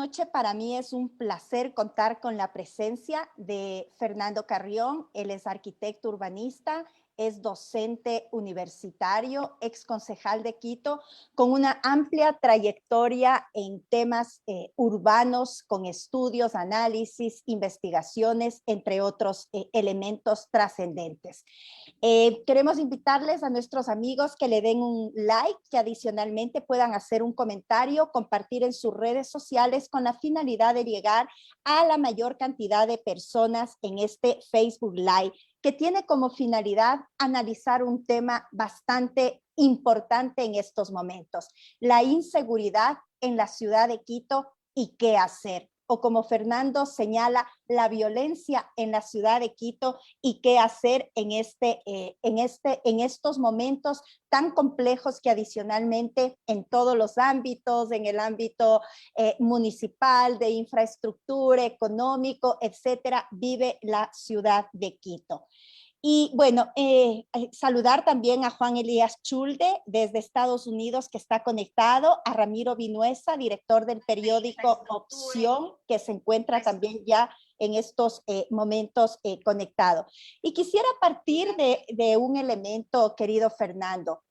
noche para mí es un placer contar con la presencia de Fernando Carrión. Él es arquitecto urbanista, es docente universitario, ex concejal de Quito, con una amplia trayectoria en temas urbanos, con estudios, análisis, investigaciones, entre otros elementos trascendentes. Queremos invitarles a nuestros amigos que le den un like, que adicionalmente puedan hacer un comentario, compartir en sus redes sociales con la finalidad de llegar a la mayor cantidad de personas en este Facebook Live, que tiene como finalidad analizar un tema bastante importante en estos momentos: la inseguridad en la ciudad de Quito y qué hacer. O como Fernando señala, la violencia en la ciudad de Quito y qué hacer en estos momentos tan complejos que adicionalmente en todos los ámbitos, en el ámbito municipal, de infraestructura, económico, etcétera, vive la ciudad de Quito. Y bueno, saludar también a Juan Elías Chulde desde Estados Unidos, que está conectado, a Ramiro Vinuesa, director del periódico Opción, que se encuentra también ya en estos momentos conectado. Y quisiera partir de un elemento, querido Fernando.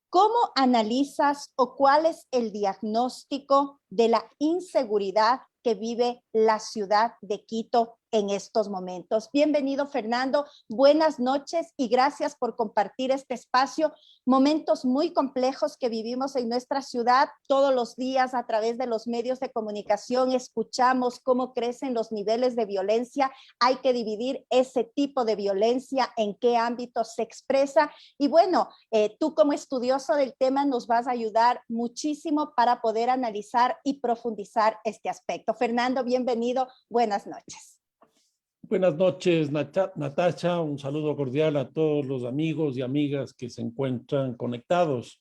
¿Cómo analizas o cuál es el diagnóstico de la inseguridad que vive la ciudad de Quito en estos momentos? Bienvenido, Fernando. Buenas noches y gracias por compartir este espacio. Momentos muy complejos que vivimos en nuestra ciudad. Todos los días a través de los medios de comunicación escuchamos cómo crecen los niveles de violencia. Hay que dividir ese tipo de violencia, en qué ámbito se expresa. Y bueno, tú como estudioso del tema nos vas a ayudar muchísimo para poder analizar y profundizar este aspecto. Fernando, bienvenido. Buenas noches. Buenas noches, Natasha. Un saludo cordial a todos los amigos y amigas que se encuentran conectados.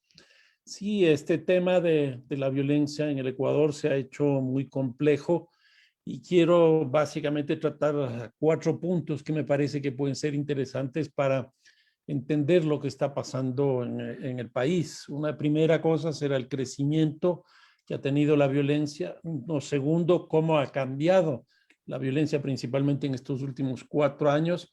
Sí, este tema de la violencia en el Ecuador se ha hecho muy complejo y quiero básicamente tratar 4 puntos que me parece que pueden ser interesantes para entender lo que está pasando en el país. Una primera cosa será el crecimiento que ha tenido la violencia. Lo segundo, cómo ha cambiado la violencia principalmente en estos últimos 4 años.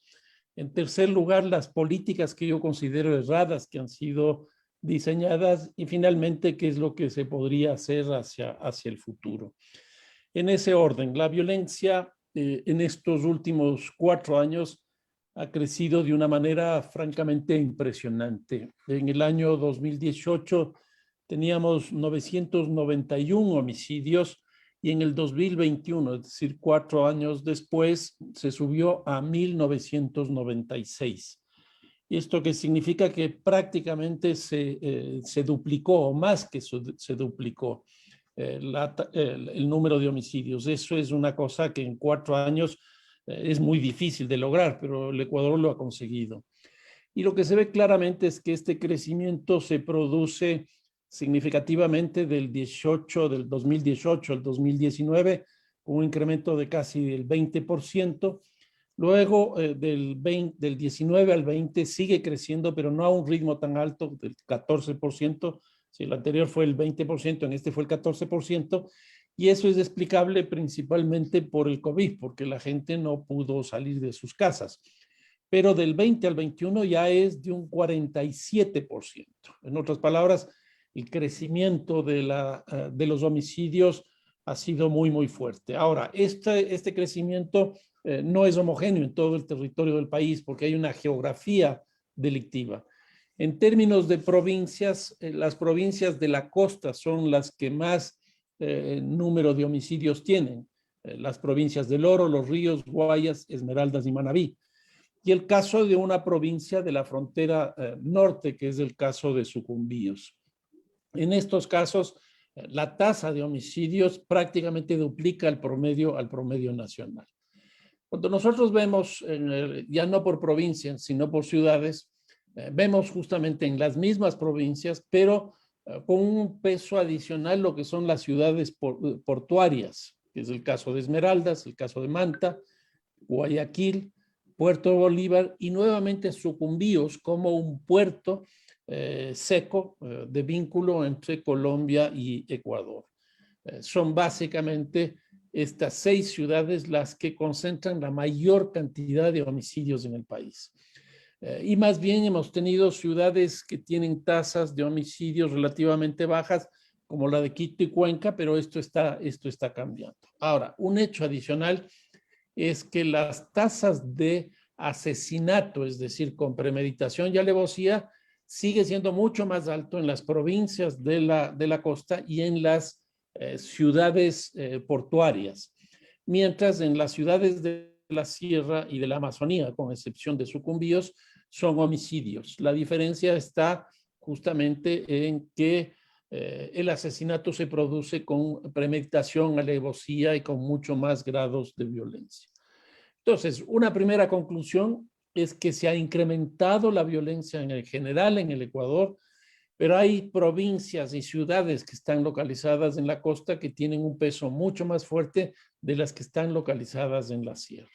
En tercer lugar, las políticas que yo considero erradas que han sido diseñadas y finalmente qué es lo que se podría hacer hacia el futuro. En ese orden, la violencia en estos últimos 4 años ha crecido de una manera francamente impresionante. En el año 2018 teníamos 991 homicidios y en el 2021, es decir, 4 años después, se subió a 1996. ¿Y esto qué significa? Que prácticamente se duplicó, o más que se duplicó, el número de homicidios. Eso es una cosa que en 4 años es muy difícil de lograr, pero el Ecuador lo ha conseguido. Y lo que se ve claramente es que este crecimiento se produce significativamente del 2018 al 2019, con un incremento de casi el 20%. Luego del 19 al 20 sigue creciendo, pero no a un ritmo tan alto del 14%. Si el anterior fue el 20%, en este fue el 14%. Y eso es explicable principalmente por el COVID, porque la gente no pudo salir de sus casas. Pero del 20 al 21 ya es de un 47%. En otras palabras, el crecimiento de los homicidios ha sido muy, muy fuerte. Ahora, este crecimiento no es homogéneo en todo el territorio del país porque hay una geografía delictiva. En términos de provincias, las provincias de la costa son las que más número de homicidios tienen. Las provincias del Oro, Los Ríos, Guayas, Esmeraldas y Manabí. Y el caso de una provincia de la frontera norte, que es el caso de Sucumbíos. En estos casos, la tasa de homicidios prácticamente duplica al promedio nacional. Cuando nosotros vemos, ya no por provincias, sino por ciudades, vemos justamente en las mismas provincias, pero con un peso adicional lo que son las ciudades portuarias, que es el caso de Esmeraldas, el caso de Manta, Guayaquil, Puerto Bolívar y nuevamente Sucumbíos como un puerto seco de vínculo entre Colombia y Ecuador. Son básicamente estas 6 ciudades las que concentran la mayor cantidad de homicidios en el país. Y más bien hemos tenido ciudades que tienen tasas de homicidios relativamente bajas, como la de Quito y Cuenca, pero esto está cambiando. Ahora, un hecho adicional es que las tasas de asesinato, es decir, con premeditación y alevosía, sigue siendo mucho más alto en las provincias de la costa y en las ciudades portuarias, mientras en las ciudades de la sierra y de la Amazonía, con excepción de Sucumbíos, son homicidios. La diferencia está justamente en que el asesinato se produce con premeditación, alevosía y con mucho más grados de violencia. Entonces, una primera conclusión es que se ha incrementado la violencia en general en el Ecuador, pero hay provincias y ciudades que están localizadas en la costa que tienen un peso mucho más fuerte de las que están localizadas en la sierra.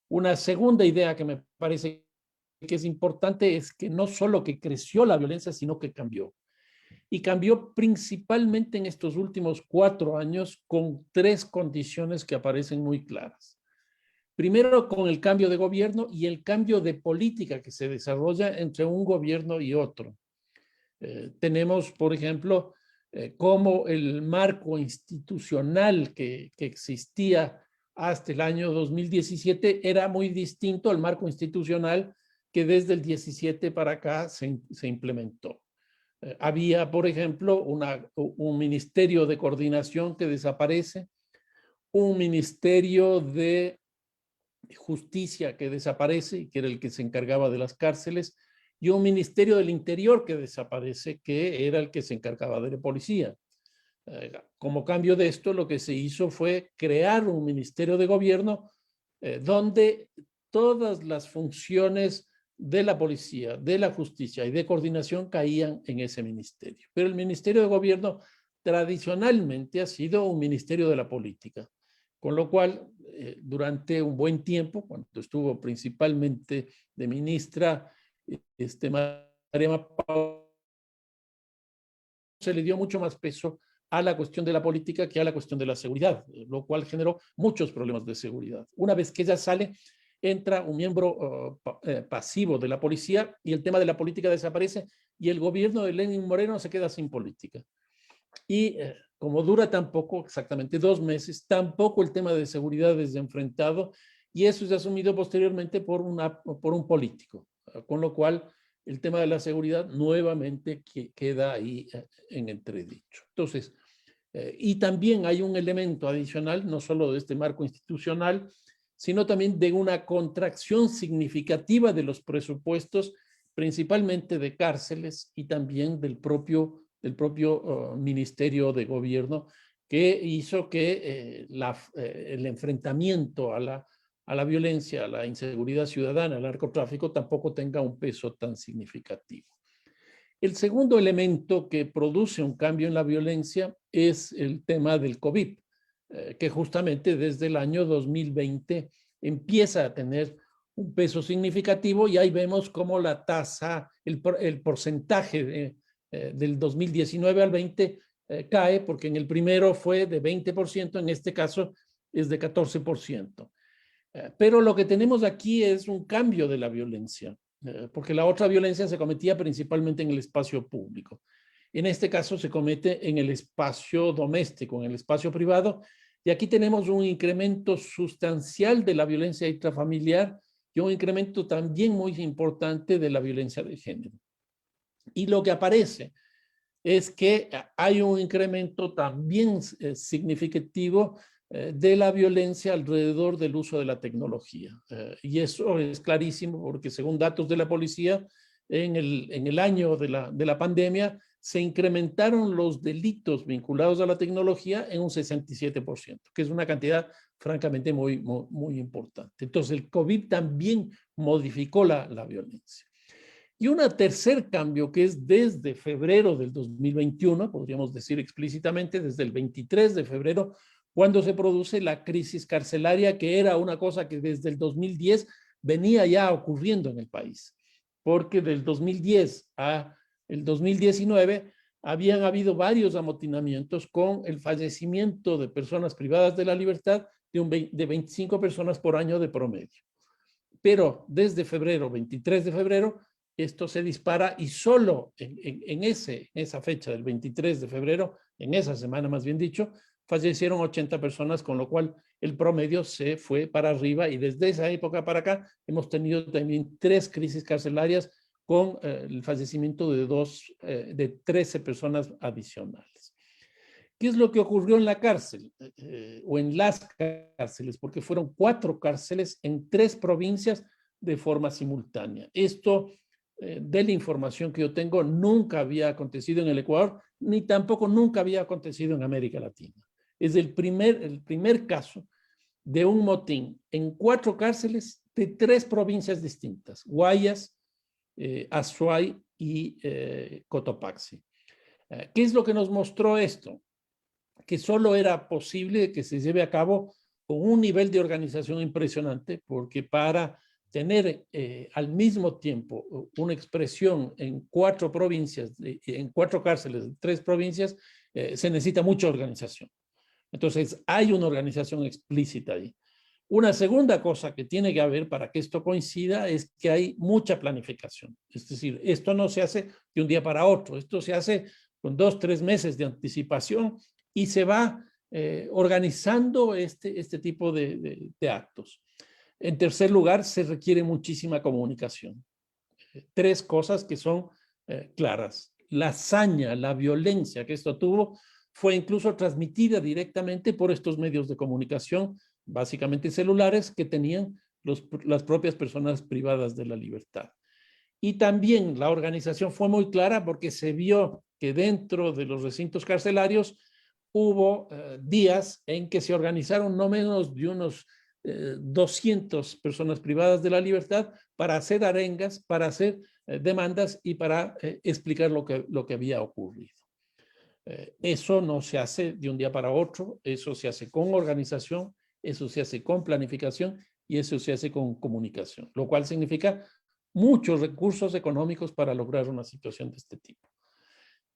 Una segunda idea que me parece que es importante es que no solo que creció la violencia, sino que cambió. Y cambió principalmente en estos últimos 4 años con 3 condiciones que aparecen muy claras. Primero, con el cambio de gobierno y el cambio de política que se desarrolla entre un gobierno y otro. Tenemos, por ejemplo, cómo el marco institucional que existía hasta el año 2017 era muy distinto al marco institucional que desde el 17 para acá se implementó. Había, por ejemplo, un ministerio de coordinación que desaparece, un ministerio de justicia que desaparece, que era el que se encargaba de las cárceles, y un ministerio del interior que desaparece, que era el que se encargaba de la policía. Como cambio de esto, lo que se hizo fue crear un ministerio de gobierno donde todas las funciones de la policía, de la justicia y de coordinación caían en ese ministerio. Pero el ministerio de gobierno tradicionalmente ha sido un ministerio de la política, con lo cual durante un buen tiempo, cuando estuvo principalmente de ministra María Mapao, se le dio mucho más peso a la cuestión de la política que a la cuestión de la seguridad, lo cual generó muchos problemas de seguridad. Una vez que ella sale, entra un miembro pasivo de la policía y el tema de la política desaparece y el gobierno de Lenín Moreno se queda sin política. Y como dura tampoco, exactamente 2 meses, tampoco el tema de seguridad es enfrentado y eso es asumido posteriormente por un político, con lo cual el tema de la seguridad nuevamente queda ahí en entredicho. Entonces, y también hay un elemento adicional, no solo de este marco institucional, sino también de una contracción significativa de los presupuestos, principalmente de cárceles y también del propio Ministerio de Gobierno, que hizo que el enfrentamiento a la violencia, a la inseguridad ciudadana, al narcotráfico, tampoco tenga un peso tan significativo. El segundo elemento que produce un cambio en la violencia es el tema del COVID, que justamente desde el año 2020 empieza a tener un peso significativo y ahí vemos cómo la tasa, el porcentaje del 2019 al 20 cae, porque en el primero fue de 20%, en este caso es de 14%. Pero lo que tenemos aquí es un cambio de la violencia, porque la otra violencia se cometía principalmente en el espacio público. En este caso se comete en el espacio doméstico, en el espacio privado, y aquí tenemos un incremento sustancial de la violencia intrafamiliar y un incremento también muy importante de la violencia de género. Y lo que aparece es que hay un incremento también significativo de la violencia alrededor del uso de la tecnología. Y eso es clarísimo porque según datos de la policía, en el año de la pandemia se incrementaron los delitos vinculados a la tecnología en un 67%, que es una cantidad francamente muy, muy, muy importante. Entonces el COVID también modificó la violencia. Y un tercer cambio que es desde febrero del 2021, podríamos decir explícitamente desde el 23 de febrero, cuando se produce la crisis carcelaria, que era una cosa que desde el 2010 venía ya ocurriendo en el país, porque del 2010 a el 2019 habían habido varios amotinamientos con el fallecimiento de personas privadas de la libertad de 25 personas por año de promedio. Pero desde febrero, 23 de febrero, esto se dispara y solo en esa fecha del 23 de febrero, en esa semana más bien dicho, fallecieron 80 personas, con lo cual el promedio se fue para arriba y desde esa época para acá hemos tenido también 3 crisis carcelarias con el fallecimiento de 13 personas adicionales. ¿Qué es lo que ocurrió en la cárcel o en las cárceles? Porque fueron 4 cárceles en 3 provincias de forma simultánea. Esto, de la información que yo tengo, nunca había acontecido en el Ecuador, ni tampoco nunca había acontecido en América Latina. Es el primer caso de un motín en 4 cárceles de 3 provincias distintas, Guayas, Azuay y Cotopaxi. ¿Qué es lo que nos mostró esto? Que solo era posible que se lleve a cabo con un nivel de organización impresionante, porque para tener al mismo tiempo una expresión en 4 provincias, en 4 cárceles de 3 provincias, se necesita mucha organización. Entonces, hay una organización explícita ahí. Una segunda cosa que tiene que haber para que esto coincida es que hay mucha planificación. Es decir, esto no se hace de un día para otro, esto se hace con 2, 3 meses de anticipación y se va organizando este tipo de actos. En tercer lugar, se requiere muchísima comunicación. 3 cosas que son claras. La hazaña, la violencia que esto tuvo fue incluso transmitida directamente por estos medios de comunicación, básicamente celulares, que tenían las propias personas privadas de la libertad. Y también la organización fue muy clara porque se vio que dentro de los recintos carcelarios hubo días en que se organizaron no menos de unos 200 personas privadas de la libertad para hacer arengas, para hacer demandas y para explicar lo que había ocurrido. Eso no se hace de un día para otro, eso se hace con organización, eso se hace con planificación y eso se hace con comunicación, lo cual significa muchos recursos económicos para lograr una situación de este tipo.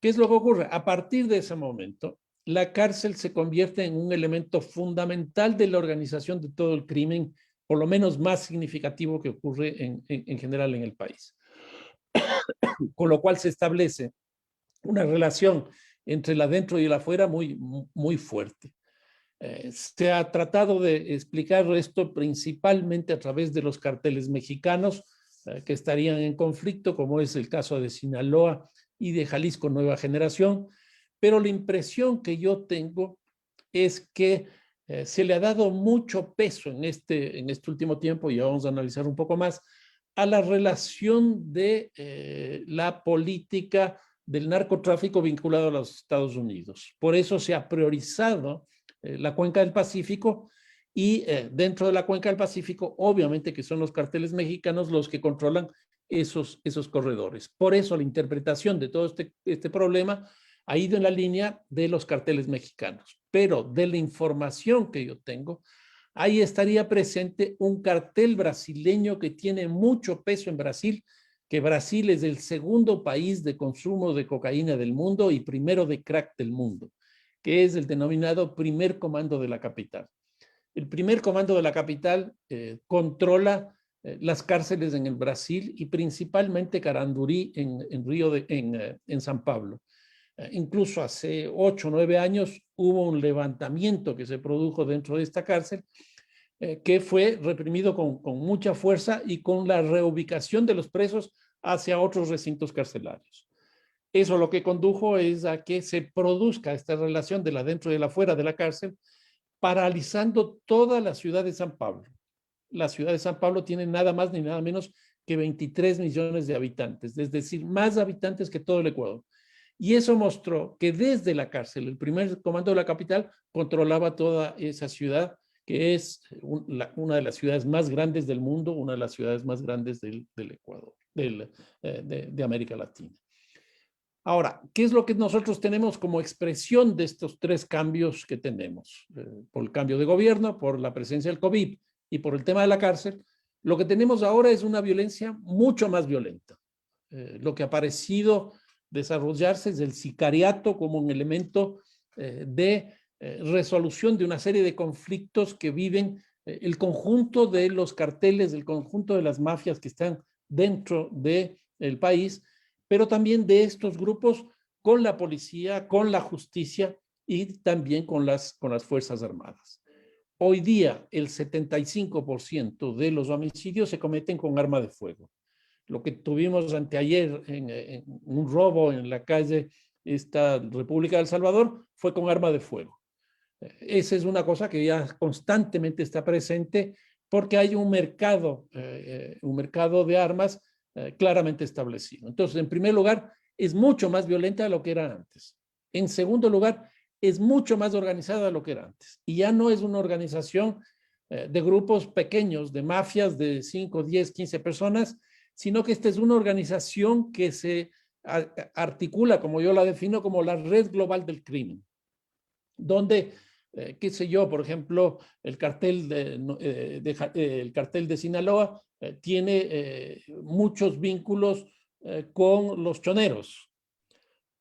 ¿Qué es lo que ocurre? A partir de ese momento, la cárcel se convierte en un elemento fundamental de la organización de todo el crimen, por lo menos más significativo que ocurre en general en el país. Con lo cual se establece una relación entre el adentro y el afuera muy fuerte. Se ha tratado de explicar esto principalmente a través de los carteles mexicanos que estarían en conflicto, como es el caso de Sinaloa y de Jalisco Nueva Generación, pero la impresión que yo tengo es que se le ha dado mucho peso en este último tiempo, y vamos a analizar un poco más, a la relación de la política del narcotráfico vinculado a los Estados Unidos. Por eso se ha priorizado la cuenca del Pacífico y dentro de la cuenca del Pacífico, obviamente que son los carteles mexicanos los que controlan esos corredores. Por eso la interpretación de todo este problema ha ido en la línea de los carteles mexicanos. Pero de la información que yo tengo, ahí estaría presente un cartel brasileño que tiene mucho peso en Brasil, que Brasil es el segundo país de consumo de cocaína del mundo y primero de crack del mundo, que es el denominado primer comando de la capital. El primer comando de la capital controla las cárceles en el Brasil y principalmente Carandurí en San Pablo. Incluso hace 8 o 9 años hubo un levantamiento que se produjo dentro de esta cárcel que fue reprimido con mucha fuerza y con la reubicación de los presos hacia otros recintos carcelarios. Eso lo que condujo es a que se produzca esta relación de la dentro y de la fuera de la cárcel, paralizando toda la ciudad de San Pablo. La ciudad de San Pablo tiene nada más ni nada menos que 23 millones de habitantes, es decir, más habitantes que todo el Ecuador. Y eso mostró que desde la cárcel, el primer comando de la capital controlaba toda esa ciudad, que es una de las ciudades más grandes del mundo, una de las ciudades más grandes del Ecuador, de América Latina. Ahora, ¿qué es lo que nosotros tenemos como expresión de estos 3 cambios que tenemos? Por el cambio de gobierno, por la presencia del COVID y por el tema de la cárcel, lo que tenemos ahora es una violencia mucho más violenta. Lo que ha aparecido desarrollarse es el sicariato como un elemento de resolución de una serie de conflictos que viven el conjunto de los carteles, el conjunto de las mafias que están dentro del país, pero también de estos grupos con la policía, con la justicia y también con las Fuerzas Armadas. Hoy día el 75% de los homicidios se cometen con arma de fuego. Lo que tuvimos anteayer en un robo en la calle esta República de El Salvador fue con arma de fuego. Esa es una cosa que ya constantemente está presente porque hay un mercado de armas claramente establecido. Entonces, en primer lugar, es mucho más violenta de lo que era antes. En segundo lugar, es mucho más organizada de lo que era antes. Y ya no es una organización de grupos pequeños, de mafias de 5, 10, 15 personas, sino que esta es una organización que se articula, como yo la defino, como la red global del crimen, donde, qué sé yo, por ejemplo, el cartel de Sinaloa tiene muchos vínculos con los choneros,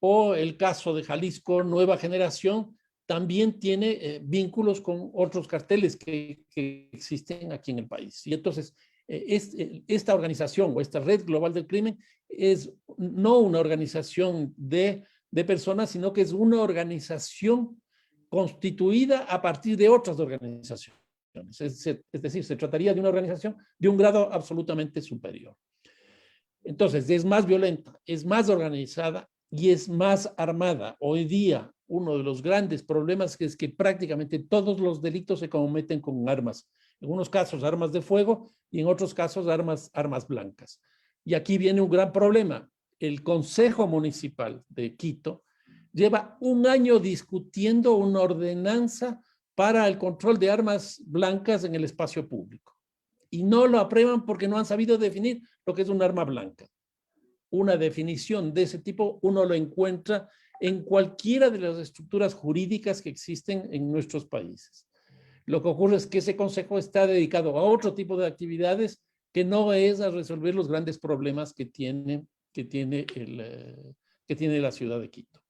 o el caso de Jalisco Nueva Generación también tiene vínculos con otros carteles que existen aquí en el país. Y entonces, esta organización o esta red global del crimen es no una organización de personas, sino que es una organización constituida a partir de otras organizaciones. Es decir, se trataría de una organización de un grado absolutamente superior. Entonces, es más violenta, es más organizada y es más armada. Hoy día, uno de los grandes problemas es que prácticamente todos los delitos se cometen con armas. En unos casos, armas de fuego y en otros casos, armas blancas. Y aquí viene un gran problema. El Consejo Municipal de Quito lleva un año discutiendo una ordenanza para el control de armas blancas en el espacio público. Y no lo aprueban porque no han sabido definir lo que es un arma blanca. Una definición de ese tipo uno lo encuentra en cualquiera de las estructuras jurídicas que existen en nuestros países. Lo que ocurre es que ese consejo está dedicado a otro tipo de actividades que no es a resolver los grandes problemas que tiene la ciudad de Quito.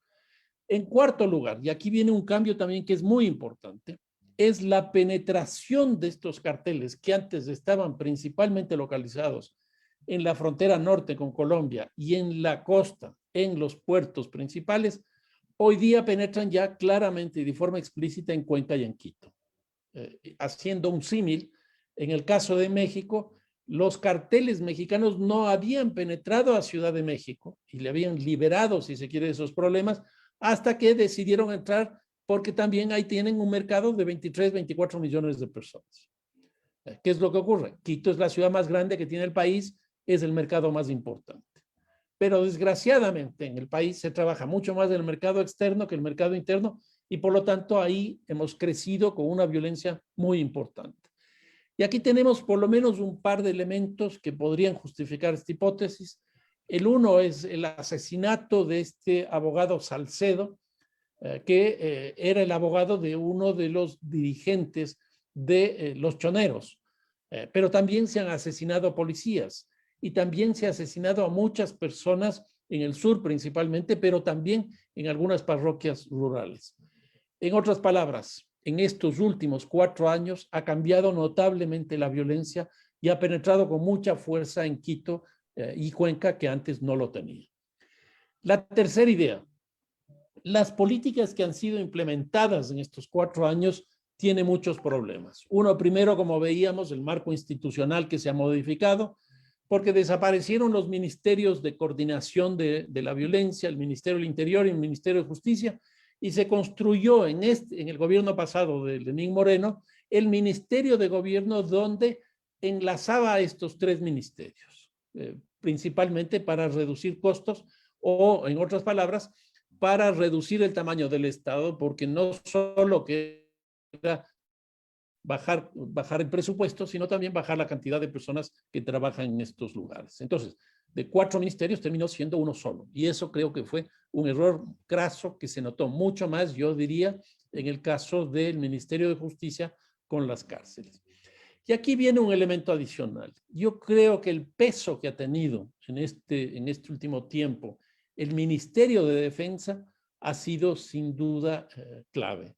En cuarto lugar, y aquí viene un cambio también que es muy importante, es la penetración de estos carteles que antes estaban principalmente localizados en la frontera norte con Colombia y en la costa, en los puertos principales, hoy día penetran ya claramente y de forma explícita en Cuenca y en Quito. Haciendo un símil, en el caso de México, los carteles mexicanos no habían penetrado a Ciudad de México y le habían liberado, si se quiere, esos problemas, hasta que decidieron entrar porque también ahí tienen un mercado de 23, 24 millones de personas. ¿Qué es lo que ocurre? Quito es la ciudad más grande que tiene el país, es el mercado más importante. Pero desgraciadamente en el país se trabaja mucho más en el mercado externo que el mercado interno y por lo tanto ahí hemos crecido con una violencia muy importante. Y aquí tenemos por lo menos un par de elementos que podrían justificar esta hipótesis. El uno es el asesinato de este abogado Salcedo, que era el abogado de uno de los dirigentes de los choneros. Pero también se han asesinado policías y también se ha asesinado a muchas personas en el sur principalmente, pero también en algunas parroquias rurales. En otras palabras, en estos últimos 4 años ha cambiado notablemente la violencia y ha penetrado con mucha fuerza en Quito y Cuenca, que antes no lo tenía. La tercera idea, las políticas que han sido implementadas en estos 4 años tienen muchos problemas. Uno, primero, como veíamos, el marco institucional que se ha modificado, porque desaparecieron los ministerios de coordinación de la violencia, el Ministerio del Interior y el Ministerio de Justicia, y se construyó en el gobierno pasado de Lenín Moreno el Ministerio de Gobierno donde enlazaba a estos 3 ministerios, principalmente para reducir costos o, en otras palabras, para reducir el tamaño del Estado, porque no solo queda bajar el presupuesto, sino también bajar la cantidad de personas que trabajan en estos lugares. Entonces, de 4 ministerios terminó siendo uno solo. Y eso creo que fue un error craso que se notó mucho más, yo diría, en el caso del Ministerio de Justicia con las cárceles. Y aquí viene un elemento adicional. Yo creo que el peso que ha tenido en este último tiempo el Ministerio de Defensa ha sido sin duda clave.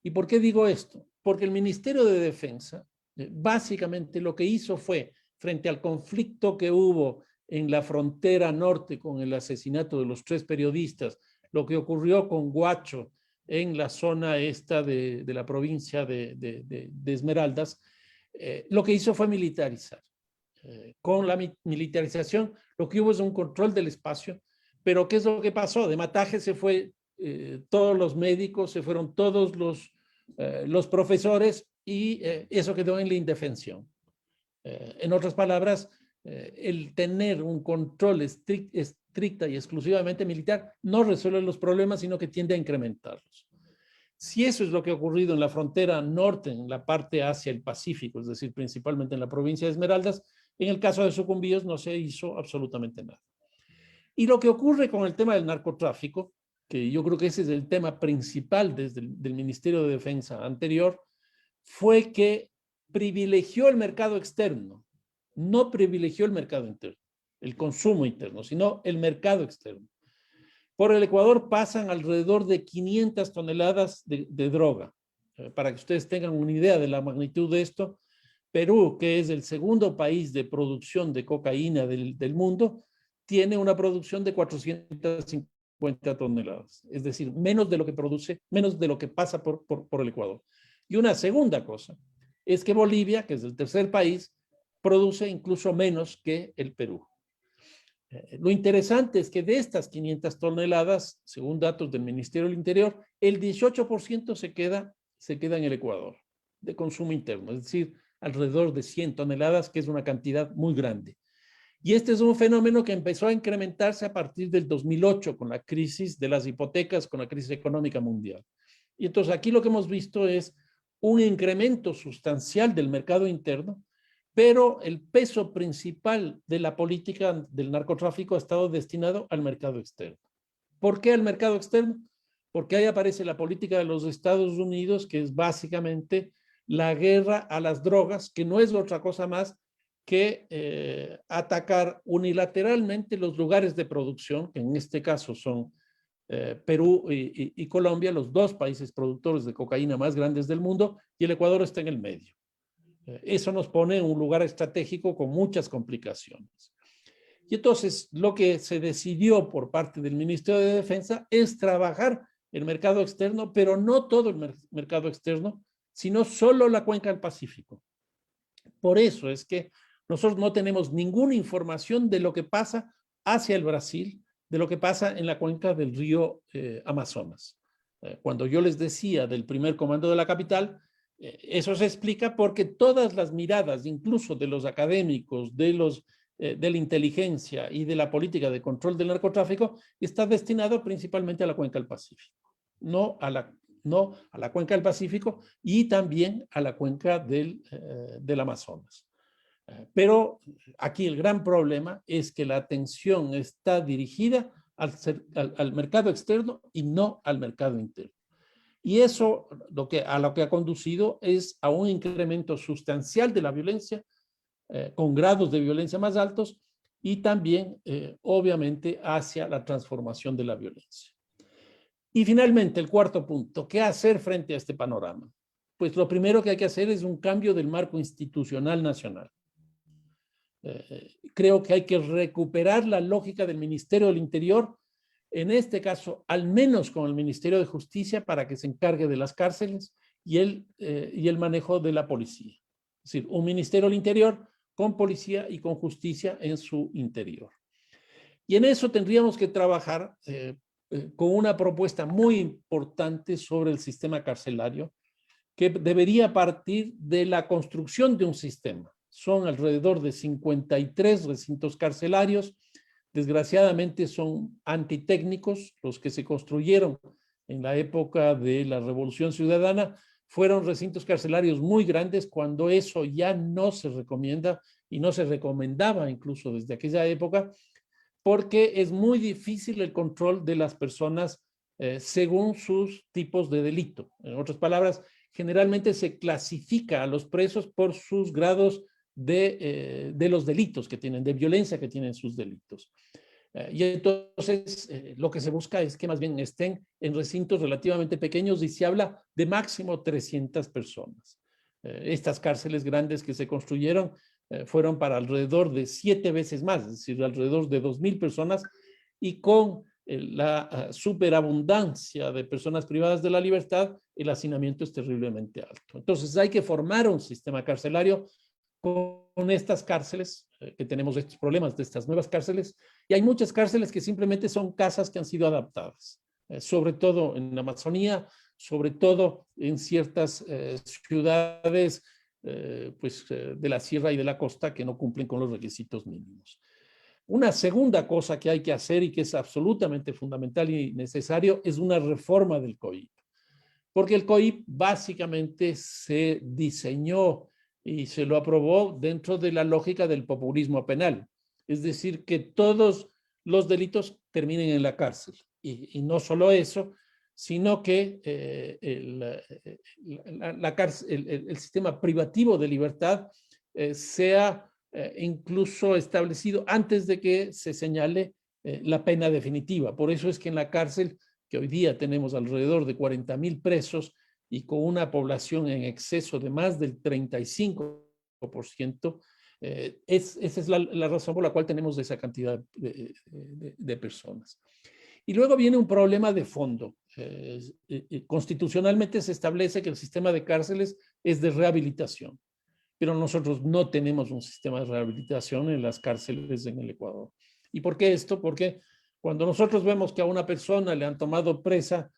¿Y por qué digo esto? Porque el Ministerio de Defensa básicamente lo que hizo fue, frente al conflicto que hubo en la frontera norte con el asesinato de los 3 periodistas, lo que ocurrió con Guacho en la zona esta de la provincia de Esmeraldas, lo que hizo fue militarizar. Con la militarización lo que hubo es un control del espacio, pero ¿qué es lo que pasó? De Mataje se fue todos los médicos, se fueron todos los profesores y eso quedó en la indefensión. En otras palabras, el tener un control estricta y exclusivamente militar no resuelve los problemas, sino que tiende a incrementarlos. Si eso es lo que ha ocurrido en la frontera norte, en la parte hacia el Pacífico, es decir, principalmente en la provincia de Esmeraldas, en el caso de Sucumbíos no se hizo absolutamente nada. Y lo que ocurre con el tema del narcotráfico, que yo creo que ese es el tema principal desde el Ministerio de Defensa anterior, fue que privilegió el mercado externo, no privilegió el mercado interno, el consumo interno, sino el mercado externo. Por el Ecuador pasan alrededor de 500 toneladas de droga. Para que ustedes tengan una idea de la magnitud de esto, Perú, que es el segundo país de producción de cocaína del mundo, tiene una producción de 450 toneladas. Es decir, menos de lo que produce, menos de lo que pasa por el Ecuador. Y una segunda cosa es que Bolivia, que es el tercer país, produce incluso menos que el Perú. Lo interesante es que de estas 500 toneladas, según datos del Ministerio del Interior, el 18% se queda en el Ecuador, de consumo interno, es decir, alrededor de 100 toneladas, que es una cantidad muy grande. Y este es un fenómeno que empezó a incrementarse a partir del 2008, con la crisis de las hipotecas, con la crisis económica mundial. Y entonces aquí lo que hemos visto es un incremento sustancial del mercado interno, pero el peso principal de la política del narcotráfico ha estado destinado al mercado externo. ¿Por qué al mercado externo? Porque ahí aparece la política de los Estados Unidos, que es básicamente la guerra a las drogas, que no es otra cosa más que atacar unilateralmente los lugares de producción, que en este caso son Perú y Colombia, los 2 países productores de cocaína más grandes del mundo, y el Ecuador está en el medio. Eso nos pone en un lugar estratégico con muchas complicaciones. Y entonces lo que se decidió por parte del Ministerio de Defensa es trabajar el mercado externo, pero no todo el mercado externo, sino solo la cuenca del Pacífico. Por eso es que nosotros no tenemos ninguna información de lo que pasa hacia el Brasil, de lo que pasa en la cuenca del río Amazonas. Cuando yo les decía del primer comando de la capital, eso se explica porque todas las miradas, incluso de los académicos, de la inteligencia y de la política de control del narcotráfico, está destinado principalmente a la cuenca del Pacífico, no a la cuenca del Pacífico y también a la cuenca del Amazonas. Pero aquí el gran problema es que la atención está dirigida al mercado externo y no al mercado interno. Y eso a lo que ha conducido es a un incremento sustancial de la violencia, con grados de violencia más altos y también, obviamente, hacia la transformación de la violencia. Y finalmente, el cuarto punto, ¿qué hacer frente a este panorama? Pues lo primero que hay que hacer es un cambio del marco institucional nacional. Creo que hay que recuperar la lógica del Ministerio del Interior, en este caso, al menos con el Ministerio de Justicia, para que se encargue de las cárceles y el manejo de la policía. Es decir, un Ministerio del Interior con policía y con justicia en su interior. Y en eso tendríamos que trabajar con una propuesta muy importante sobre el sistema carcelario, que debería partir de la construcción de un sistema. Son alrededor de 53 recintos carcelarios. Desgraciadamente son antitécnicos. Los que se construyeron en la época de la Revolución Ciudadana fueron recintos carcelarios muy grandes, cuando eso ya no se recomienda y no se recomendaba incluso desde aquella época, porque es muy difícil el control de las personas según sus tipos de delito. En otras palabras, generalmente se clasifica a los presos por sus grados de los delitos que tienen, de violencia que tienen sus delitos. Y entonces lo que se busca es que más bien estén en recintos relativamente pequeños y se habla de máximo 300 personas. Estas cárceles grandes que se construyeron fueron para alrededor de 7 veces más, es decir, alrededor de 2.000 personas, y con la superabundancia de personas privadas de la libertad, el hacinamiento es terriblemente alto. Entonces hay que formar un sistema carcelario con estas cárceles, que tenemos estos problemas de estas nuevas cárceles, y hay muchas cárceles que simplemente son casas que han sido adaptadas, sobre todo en la Amazonía, sobre todo en ciertas ciudades de la sierra y de la costa que no cumplen con los requisitos mínimos. Una segunda cosa que hay que hacer y que es absolutamente fundamental y necesario es una reforma del COIP, porque el COIP básicamente se diseñó y se lo aprobó dentro de la lógica del populismo penal, es decir, que todos los delitos terminen en la cárcel. Y no solo eso, sino que el sistema privativo de libertad sea incluso establecido antes de que se señale la pena definitiva. Por eso es que en la cárcel, que hoy día tenemos alrededor de 40.000 presos y con una población en exceso de más del 35%, esa es la razón por la cual tenemos esa cantidad de personas. Y luego viene un problema de fondo. Constitucionalmente se establece que el sistema de cárceles es de rehabilitación, pero nosotros no tenemos un sistema de rehabilitación en las cárceles en el Ecuador. ¿Y por qué esto? Porque cuando nosotros vemos que a una persona le han tomado presa,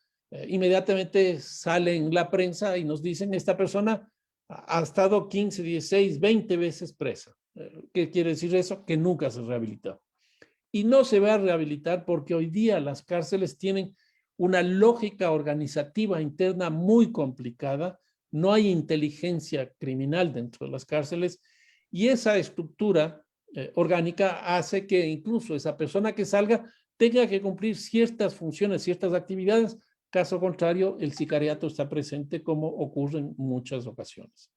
inmediatamente sale en la prensa y nos dicen, esta persona ha estado 15, 16, 20 veces presa. ¿Qué quiere decir eso? Que nunca se rehabilitó. Y no se va a rehabilitar porque hoy día las cárceles tienen una lógica organizativa interna muy complicada, no hay inteligencia criminal dentro de las cárceles y esa estructura orgánica hace que incluso esa persona que salga tenga que cumplir ciertas funciones, ciertas actividades. Caso contrario, el sicariato está presente como ocurre en muchas ocasiones.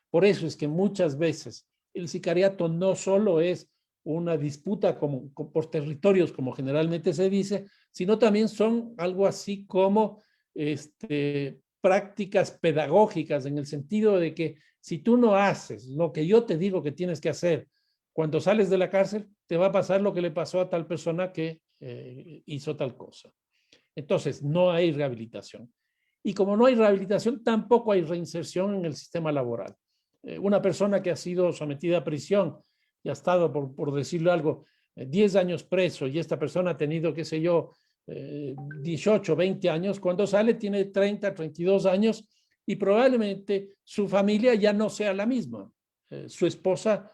Por eso es que muchas veces el sicariato no solo es una disputa por territorios, como generalmente se dice, sino también son algo así como prácticas pedagógicas, en el sentido de que si tú no haces lo que yo te digo que tienes que hacer, cuando sales de la cárcel, te va a pasar lo que le pasó a tal persona que hizo tal cosa. Entonces, no hay rehabilitación. Y como no hay rehabilitación, tampoco hay reinserción en el sistema laboral. Una persona que ha sido sometida a prisión y ha estado, por decirlo algo, 10 años preso y esta persona ha tenido, qué sé yo, 18, 20 años, cuando sale tiene 30, 32 años y probablemente su familia ya no sea la misma. Su esposa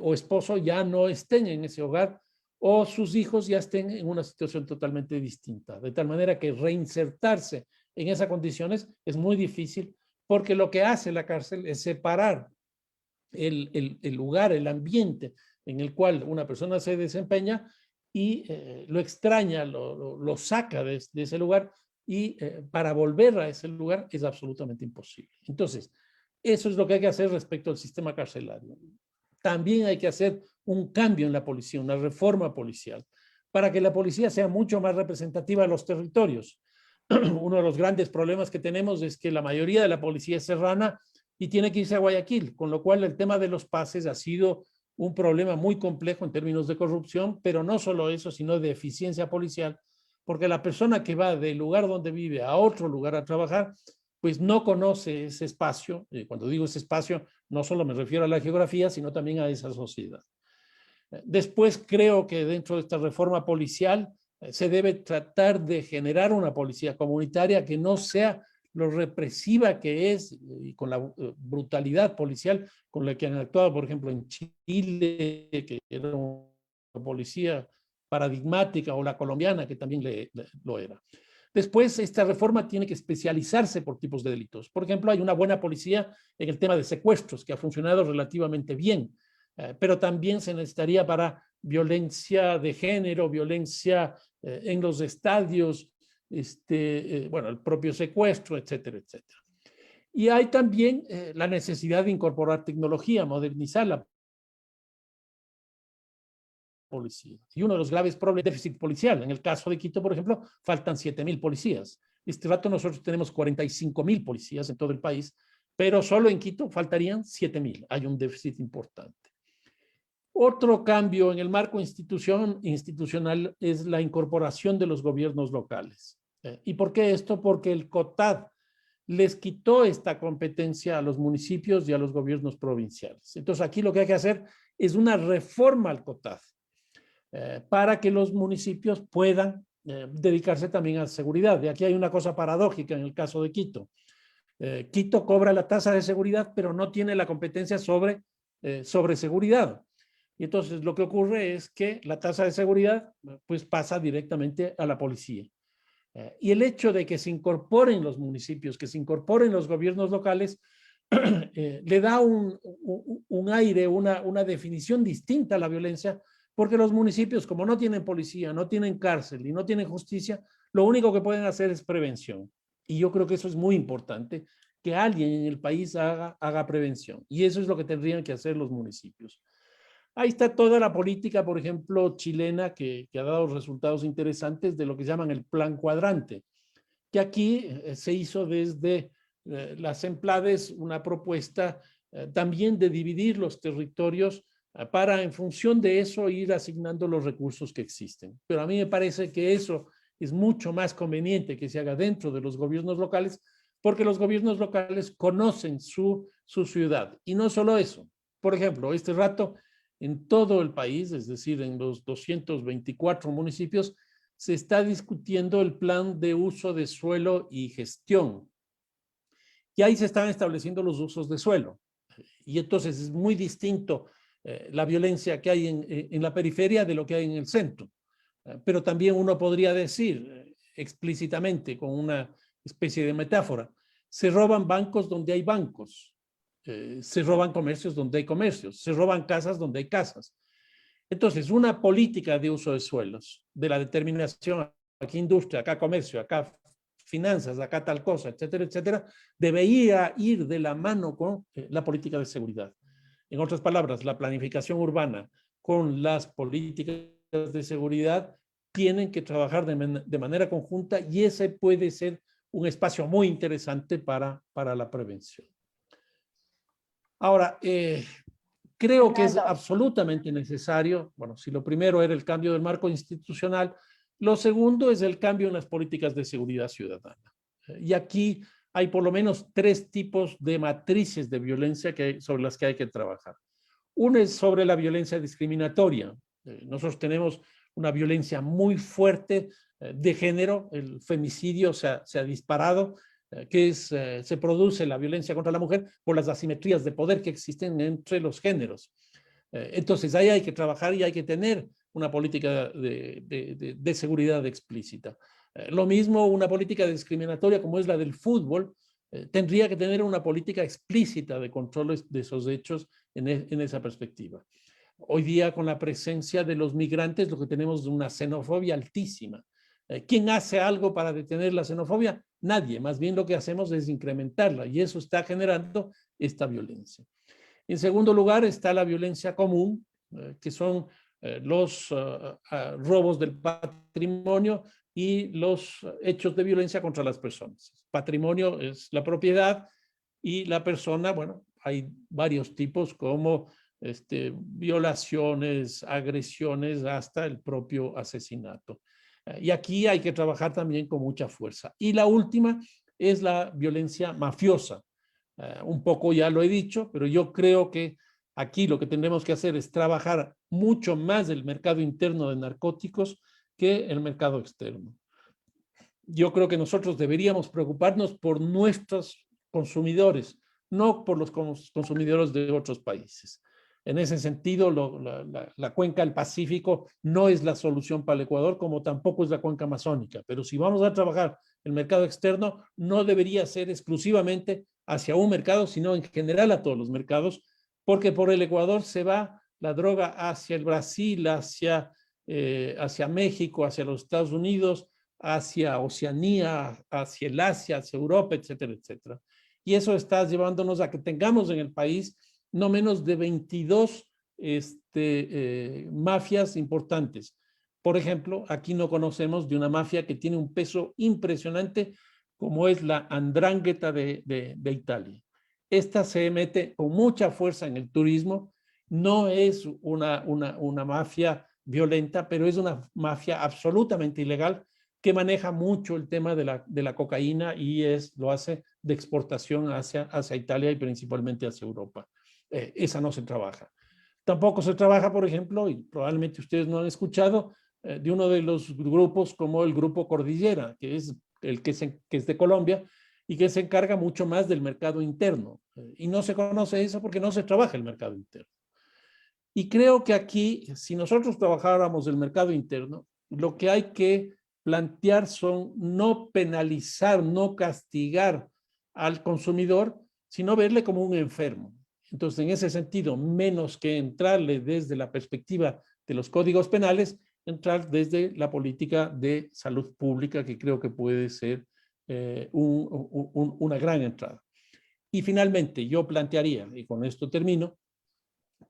o esposo ya no estén en ese hogar o sus hijos ya estén en una situación totalmente distinta. De tal manera que reinsertarse en esas condiciones es muy difícil porque lo que hace la cárcel es separar el lugar, el ambiente en el cual una persona se desempeña y lo extraña, lo saca de ese lugar y para volver a ese lugar es absolutamente imposible. Entonces, eso es lo que hay que hacer respecto al sistema carcelario. También hay que hacer un cambio en la policía, una reforma policial, para que la policía sea mucho más representativa de los territorios. Uno de los grandes problemas que tenemos es que la mayoría de la policía es serrana y tiene que irse a Guayaquil, con lo cual el tema de los pases ha sido un problema muy complejo en términos de corrupción, pero no solo eso, sino de eficiencia policial, porque la persona que va del lugar donde vive a otro lugar a trabajar, pues no conoce ese espacio. Cuando digo ese espacio, no solo me refiero a la geografía, sino también a esa sociedad. Después creo que dentro de esta reforma policial se debe tratar de generar una policía comunitaria que no sea lo represiva que es y con la brutalidad policial con la que han actuado, por ejemplo, en Chile, que era una policía paradigmática, o la colombiana, que también lo era. Después, esta reforma tiene que especializarse por tipos de delitos. Por ejemplo, hay una buena policía en el tema de secuestros, que ha funcionado relativamente bien, pero también se necesitaría para violencia de género, violencia en los estadios, bueno, el propio secuestro, etcétera, etcétera. Y hay también la necesidad de incorporar tecnología, modernizar la policía. Y uno de los graves problemas es el déficit policial. En el caso de Quito, por ejemplo, faltan 7.000 policías. Este rato nosotros tenemos 45.000 policías en todo el país, pero solo en Quito faltarían 7.000. Hay un déficit importante. Otro cambio en el marco institucional es la incorporación de los gobiernos locales. ¿Y por qué esto? Porque el COTAD les quitó esta competencia a los municipios y a los gobiernos provinciales. Entonces aquí lo que hay que hacer es una reforma al COTAD para que los municipios puedan dedicarse también a seguridad. Y aquí hay una cosa paradójica en el caso de Quito. Quito cobra la tasa de seguridad, pero no tiene la competencia sobre seguridad. Y entonces lo que ocurre es que la tasa de seguridad pues pasa directamente a la policía. Y el hecho de que se incorporen los municipios, que se incorporen los gobiernos locales, le da un aire, una definición distinta a la violencia, porque los municipios, como no tienen policía, no tienen cárcel y no tienen justicia, lo único que pueden hacer es prevención. Y yo creo que eso es muy importante, que alguien en el país haga prevención. Y eso es lo que tendrían que hacer los municipios. Ahí está toda la política, por ejemplo, chilena, que ha dado resultados interesantes de lo que llaman el Plan Cuadrante, que aquí se hizo desde las EMPLADES una propuesta también de dividir los territorios para, en función de eso, ir asignando los recursos que existen. Pero a mí me parece que eso es mucho más conveniente que se haga dentro de los gobiernos locales, porque los gobiernos locales conocen su ciudad. Y no solo eso. Por ejemplo, este rato, en todo el país, es decir, en los 224 municipios, se está discutiendo el plan de uso de suelo y gestión. Y ahí se están estableciendo los usos de suelo. Y entonces es muy distinto la violencia que hay en la periferia de lo que hay en el centro. Pero también uno podría decir explícitamente, con una especie de metáfora, se roban bancos donde hay bancos. Se roban comercios donde hay comercios, se roban casas donde hay casas. Entonces, una política de uso de suelos, de la determinación, aquí industria, acá comercio, acá finanzas, acá tal cosa, etcétera, etcétera, debería ir de la mano con la política de seguridad. En otras palabras, la planificación urbana con las políticas de seguridad tienen que trabajar de manera conjunta, y ese puede ser un espacio muy interesante para la prevención. Ahora, creo que es absolutamente necesario, bueno, si lo primero era el cambio del marco institucional, lo segundo es el cambio en las políticas de seguridad ciudadana. Y aquí hay por lo menos 3 tipos de matrices de violencia sobre las que hay que trabajar. Uno es sobre la violencia discriminatoria. Nosotros tenemos una violencia muy fuerte de género, el femicidio se ha disparado, se produce la violencia contra la mujer por las asimetrías de poder que existen entre los géneros. Entonces ahí hay que trabajar y hay que tener una política de seguridad explícita. Lo mismo una política discriminatoria como es la del fútbol, tendría que tener una política explícita de control de esos hechos en esa perspectiva. Hoy día, con la presencia de los migrantes, lo que tenemos es una xenofobia altísima. ¿Quién hace algo para detener la xenofobia? Nadie. Más bien lo que hacemos es incrementarla, y eso está generando esta violencia. En segundo lugar está la violencia común, que son los robos del patrimonio y los hechos de violencia contra las personas. Patrimonio es la propiedad, y la persona, bueno, hay varios tipos como violaciones, agresiones, hasta el propio asesinato. Y aquí hay que trabajar también con mucha fuerza. Y la última es la violencia mafiosa. Un poco ya lo he dicho, pero yo creo que aquí lo que tendremos que hacer es trabajar mucho más el mercado interno de narcóticos que el mercado externo. Yo creo que nosotros deberíamos preocuparnos por nuestros consumidores, no por los consumidores de otros países. En ese sentido, la cuenca del Pacífico no es la solución para el Ecuador, como tampoco es la cuenca amazónica. Pero si vamos a trabajar el mercado externo, no debería ser exclusivamente hacia un mercado, sino en general a todos los mercados, porque por el Ecuador se va la droga hacia el Brasil, hacia México, hacia los Estados Unidos, hacia Oceanía, hacia el Asia, hacia Europa, etcétera, etcétera. Y eso está llevándonos a que tengamos en el país no menos de 22 mafias importantes. Por ejemplo, aquí no conocemos de una mafia que tiene un peso impresionante como es la 'Ndrangheta de Italia. Esta se mete con mucha fuerza en el turismo, no es una mafia violenta, pero es una mafia absolutamente ilegal que maneja mucho el tema de la cocaína y lo hace de exportación hacia Italia y principalmente hacia Europa. Esa no se trabaja. Tampoco se trabaja, por ejemplo, y probablemente ustedes no han escuchado, de uno de los grupos como el Grupo Cordillera, que es que es de Colombia y que se encarga mucho más del mercado interno. Y no se conoce eso porque no se trabaja el mercado interno. Y creo que aquí, si nosotros trabajáramos el mercado interno, lo que hay que plantear son no penalizar, no castigar al consumidor, sino verle como un enfermo. Entonces, en ese sentido, menos que entrarle desde la perspectiva de los códigos penales, entrar desde la política de salud pública, que creo que puede ser una gran entrada. Y finalmente, yo plantearía, y con esto termino,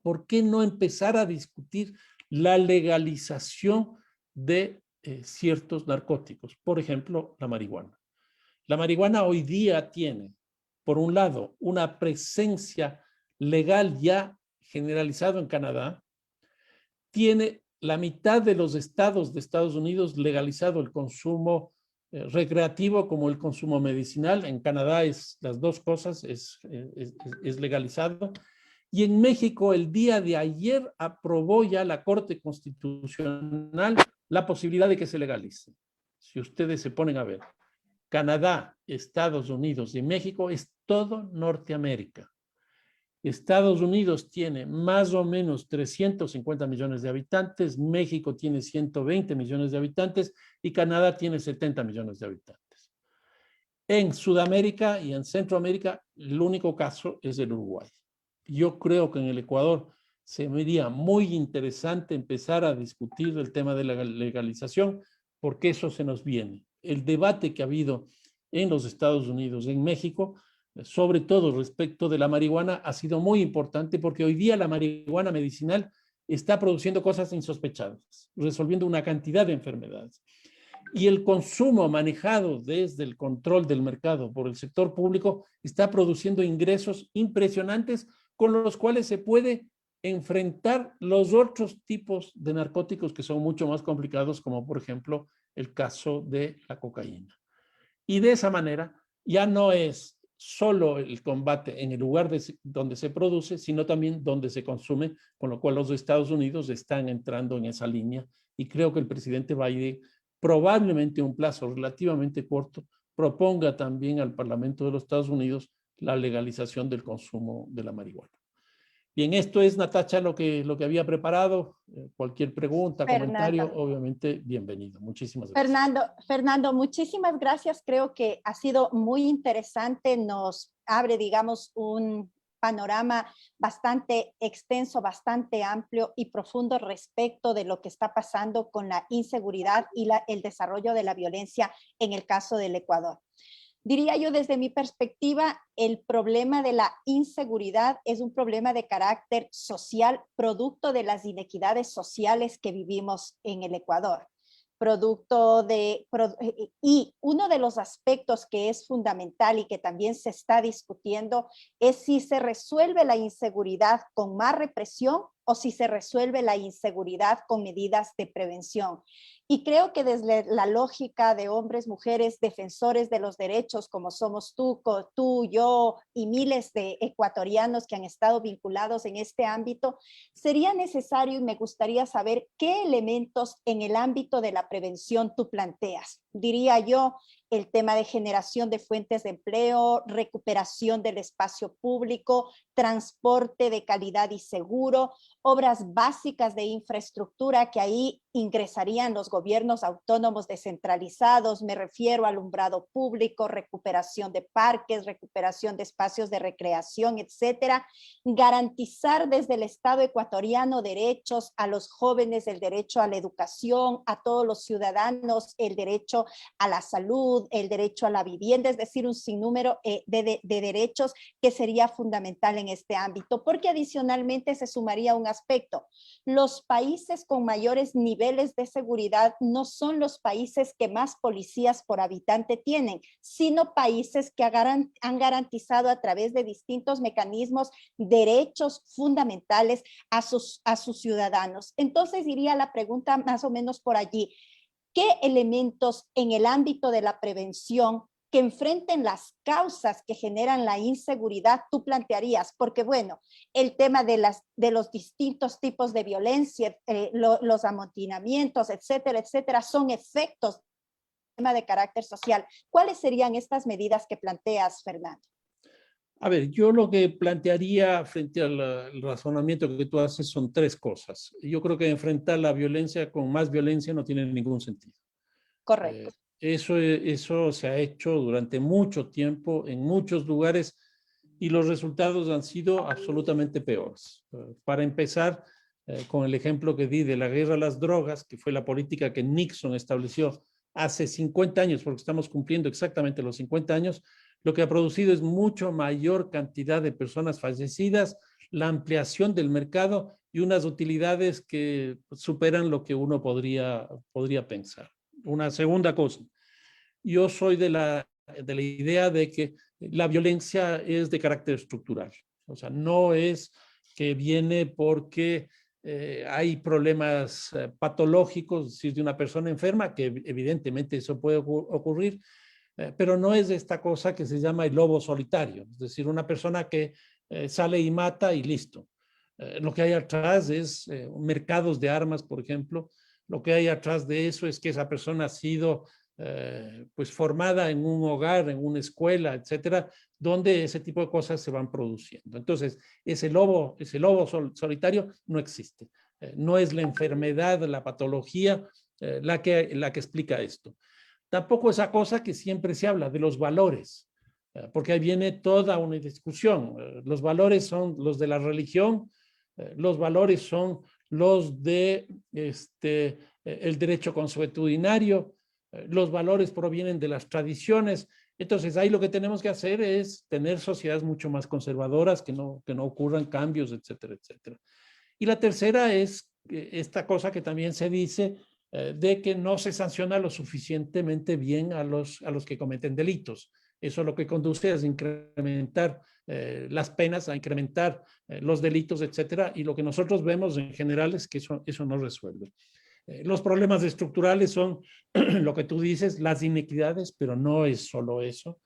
¿por qué no empezar a discutir la legalización de ciertos narcóticos? Por ejemplo, la marihuana. La marihuana hoy día tiene, por un lado, una presencia legal ya generalizada en Canadá, tiene la mitad de los estados de Estados Unidos legalizado el consumo recreativo como el consumo medicinal. En Canadá es las dos cosas, es legalizado. Y en México el día de ayer aprobó ya la Corte Constitucional la posibilidad de que se legalice. Si ustedes se ponen a ver, Canadá, Estados Unidos y México es todo Norteamérica. Estados Unidos tiene más o menos 350 millones de habitantes, México tiene 120 millones de habitantes y Canadá tiene 70 millones de habitantes. En Sudamérica y en Centroamérica, el único caso es el Uruguay. Yo creo que en el Ecuador se me haría muy interesante empezar a discutir el tema de la legalización, porque eso se nos viene. El debate que ha habido en los Estados Unidos, en México, sobre todo respecto de la marihuana, ha sido muy importante porque hoy día la marihuana medicinal está produciendo cosas insospechadas, resolviendo una cantidad de enfermedades. Y el consumo manejado desde el control del mercado por el sector público está produciendo ingresos impresionantes con los cuales se puede enfrentar los otros tipos de narcóticos que son mucho más complicados, como por ejemplo el caso de la cocaína. Y de esa manera ya no es solo el combate en el lugar donde se produce, sino también donde se consume, con lo cual los Estados Unidos están entrando en esa línea y creo que el presidente Biden probablemente en un plazo relativamente corto proponga también al Parlamento de los Estados Unidos la legalización del consumo de la marihuana. Bien, esto es, Natacha, lo que había preparado. Cualquier pregunta, comentario, obviamente, bienvenido. Muchísimas gracias. Fernando, muchísimas gracias. Creo que ha sido muy interesante. Nos abre, digamos, un panorama bastante extenso, bastante amplio y profundo respecto de lo que está pasando con la inseguridad y el desarrollo de la violencia en el caso del Ecuador. Diría yo desde mi perspectiva, el problema de la inseguridad es un problema de carácter social, producto de las inequidades sociales que vivimos en el Ecuador. Y uno de los aspectos que es fundamental y que también se está discutiendo es si se resuelve la inseguridad con más represión o si se resuelve la inseguridad con medidas de prevención. Y creo que desde la lógica de hombres, mujeres, defensores de los derechos, como somos tú, yo y miles de ecuatorianos que han estado vinculados en este ámbito, sería necesario y me gustaría saber qué elementos en el ámbito de la prevención tú planteas. Diría yo, el tema de generación de fuentes de empleo, recuperación del espacio público, transporte de calidad y seguro, obras básicas de infraestructura que ahí ingresarían los gobiernos autónomos descentralizados. Me refiero a alumbrado público, recuperación de parques, recuperación de espacios de recreación, etcétera. Garantizar desde el Estado ecuatoriano derechos a los jóvenes, el derecho a la educación, a todos los ciudadanos, el derecho a la salud, el derecho a la vivienda, es decir, un sinnúmero de derechos que sería fundamental en este ámbito, porque adicionalmente se sumaría un aspecto. Los países con mayores niveles de seguridad no son los países que más policías por habitante tienen, sino países que han garantizado a través de distintos mecanismos derechos fundamentales a sus ciudadanos. Entonces iría la pregunta más o menos por allí. ¿Qué elementos en el ámbito de la prevención que enfrenten las causas que generan la inseguridad tú plantearías? Porque bueno, el tema de los distintos tipos de violencia, los amotinamientos, etcétera, etcétera, son efectos del tema de carácter social. ¿Cuáles serían estas medidas que planteas, Fernando? A ver, yo lo que plantearía frente al razonamiento que tú haces son tres cosas. Yo creo que enfrentar la violencia con más violencia no tiene ningún sentido. Correcto. Eso se ha hecho durante mucho tiempo en muchos lugares y los resultados han sido absolutamente peores. Para empezar, con el ejemplo que di de la guerra a las drogas, que fue la política que Nixon estableció hace 50 años, porque estamos cumpliendo exactamente los 50 años, lo que ha producido es mucho mayor cantidad de personas fallecidas, la ampliación del mercado y unas utilidades que superan lo que uno podría pensar. Una segunda cosa, yo soy de la idea de que la violencia es de carácter estructural. O sea, no es que viene porque hay problemas patológicos, es decir, de una persona enferma, que evidentemente eso puede ocurrir, pero no es esta cosa que se llama el lobo solitario, es decir, una persona que sale y mata y listo. Lo que hay atrás es mercados de armas, por ejemplo. Lo que hay atrás de eso es que esa persona ha sido pues formada en un hogar, en una escuela, etcétera, donde ese tipo de cosas se van produciendo. Entonces, ese lobo solitario no existe. No es la enfermedad, la patología la que explica esto. Tampoco esa cosa que siempre se habla de los valores, porque ahí viene toda una discusión. Los valores son los de la religión, los valores son los de el derecho consuetudinario, los valores provienen de las tradiciones. Entonces ahí lo que tenemos que hacer es tener sociedades mucho más conservadoras, que no ocurran cambios, etcétera, etcétera. Y la tercera es esta cosa que también se dice de que no se sanciona lo suficientemente bien a los que cometen delitos. Eso lo que conduce es incrementar las penas, a incrementar los delitos, etcétera. Y lo que nosotros vemos en general es que eso no resuelve. Los problemas estructurales son lo que tú dices, las inequidades, pero no es solo eso.